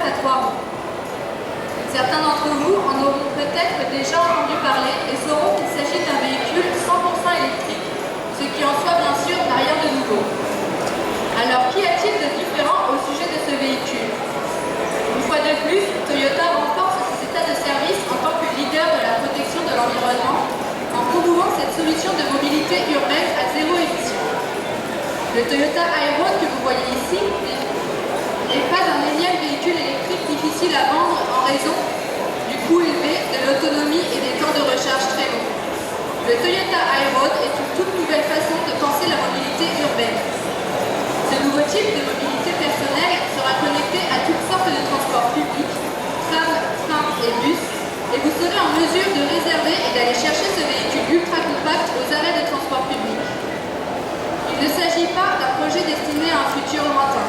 à 3 roues. Certains d'entre vous en auront peut-être déjà entendu parler et sauront qu'il s'agit d'un véhicule 100% électrique, ce qui en soi bien sûr n'a rien de nouveau. Alors qu'y a-t-il de différent au sujet de ce véhicule? Une fois de plus, Toyota renforce ses états de service en tant que leader de la protection de l'environnement en promouvant cette solution de mobilité urbaine à zéro émission. Le Toyota Ayro que vous voyez ici n'est pas un énième véhicule électrique difficile à vendre en raison du coût élevé, de l'autonomie et des temps de recharge très longs. Le Toyota Ayro est une toute nouvelle façon de penser la mobilité urbaine. Ce nouveau type de mobilité personnelle sera connecté à toutes sortes de transports publics, trams, trains et bus, et vous serez en mesure de réserver et d'aller chercher ce véhicule ultra compact aux arrêts de transport public. Il ne s'agit pas d'un projet destiné à un futur lointain.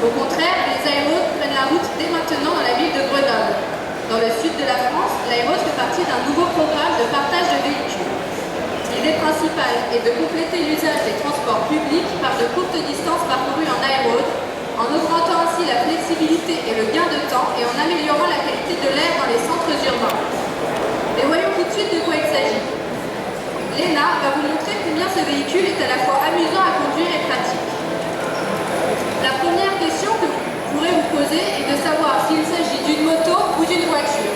Au contraire, les aéros prennent la route dès maintenant dans la ville de Grenoble. Dans le sud de la France, l'aéro fait partie d'un nouveau programme de partage de véhicules. L'idée principale est de compléter l'usage des transports publics par de courtes distances parcourues en aéro, en augmentant ainsi la flexibilité et le gain de temps et en améliorant la qualité de l'air dans les centres urbains. Et voyons tout de suite de quoi il s'agit. Léna va vous montrer combien ce véhicule est à la fois amusant à conduire et pratique. La première question que vous pourrez vous poser est de savoir s'il s'agit d'une moto ou d'une voiture.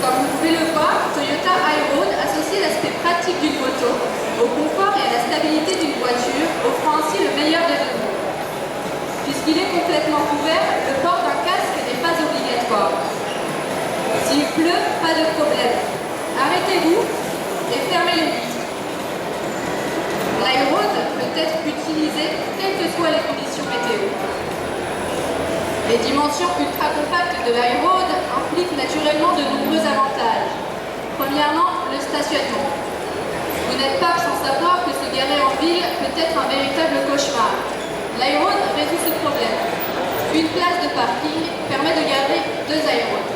Comme vous pouvez le voir, Toyota Ayro associe l'aspect pratique d'une moto au confort et à la stabilité d'une voiture, offrant ainsi le meilleur des deux mondes. Puisqu'il est complètement couvert, le port d'un casque n'est pas obligatoire. S'il pleut, pas de problème. Arrêtez-vous et fermez les vitres. L'Ayro peut être utilisé quelles que soient les conditions météo. Les dimensions ultra compactes de l'Ayro impliquent naturellement de nombreux avantages. Premièrement, le stationnement. Vous n'êtes pas sans savoir que se garer en ville peut être un véritable cauchemar. L'Ayro résout ce problème. Une place de parking permet de garer 2 Ayros.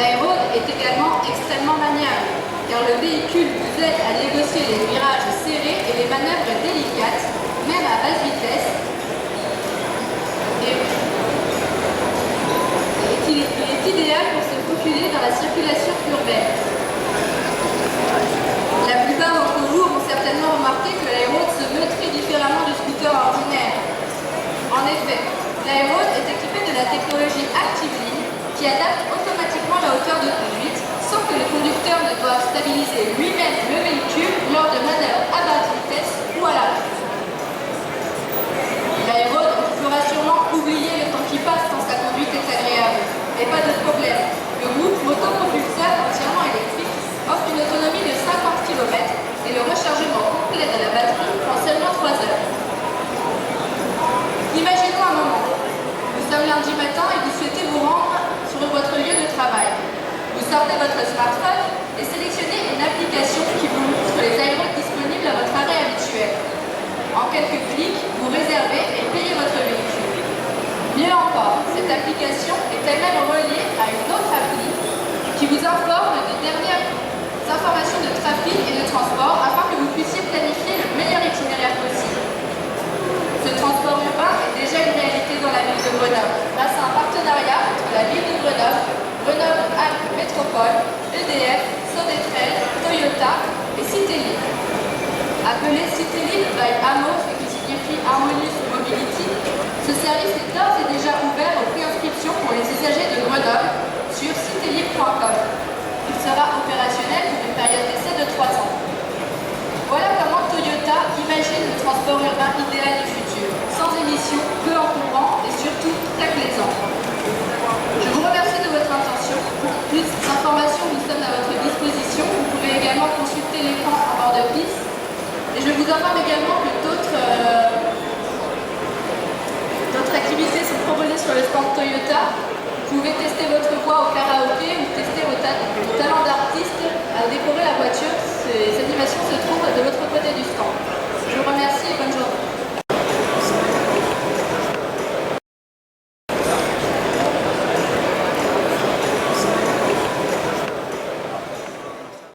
L'Ayro est également extrêmement maniable, car le véhicule vous aide à négocier les virages serrés et les manœuvres délicates, même à basse vitesse, et il est idéal pour se faufiler dans la circulation urbaine. La plupart d'entre vous auront certainement remarqué que l'Ayro se meut très différemment du scooter ordinaire. En effet, l'Ayro est équipé de la technologie ActiveLink qui adapte automatiquement la hauteur de conduite sans que le conducteur ne doive stabiliser lui-même le véhicule lors de manœuvres à basse vitesse ou à l'arrêt. L'Ayro fera sûrement oublier le temps qui passe quand sa conduite est agréable. Et pas de problème, le groupe motopropulseur entièrement électrique offre une autonomie de 50 km et le rechargement complet de la batterie prend seulement 3 heures. Imaginons un moment. Nous sommes lundi matin et vous souhaitez vous rendre sur votre lieu de travail. Vous sortez votre smartphone et sélectionnez une application qui vous montre les aéros disponibles à votre arrêt habituel. En quelques clics, vous réservez et payez votre véhicule. Mieux encore, cette application est elle-même reliée à une autre appli qui vous informe des dernières informations de trafic et de transport afin que vous puissiez planifier le meilleur itinéraire possible. Ce transport urbain est déjà une réalité dans la ville de Grenoble grâce à un partenariat entre la ville de Grenoble, Grenoble-Alpes Métropole, EDF, Sodexo, Toyota et Citélib. Appelé Citélib by Amo, ce qui signifie Harmonious Mobility, ce service est d'ores et déjà ouvert aux préinscriptions pour les usagers de Grenoble sur citélib.com. Il sera opérationnel pour une période d'essai de 3 ans. Voilà comment Toyota imagine le transport urbain idéal du futur, sans émissions, peu encombrant et surtout très plaisant. Je vous remercie de votre attention. Pour plus d'informations, nous sommes à votre disposition. Vous pouvez également consulter l'écran en bord de piste. Et je vous informe également que d'autres activités sont proposées sur le stand Toyota. Vous pouvez tester votre voix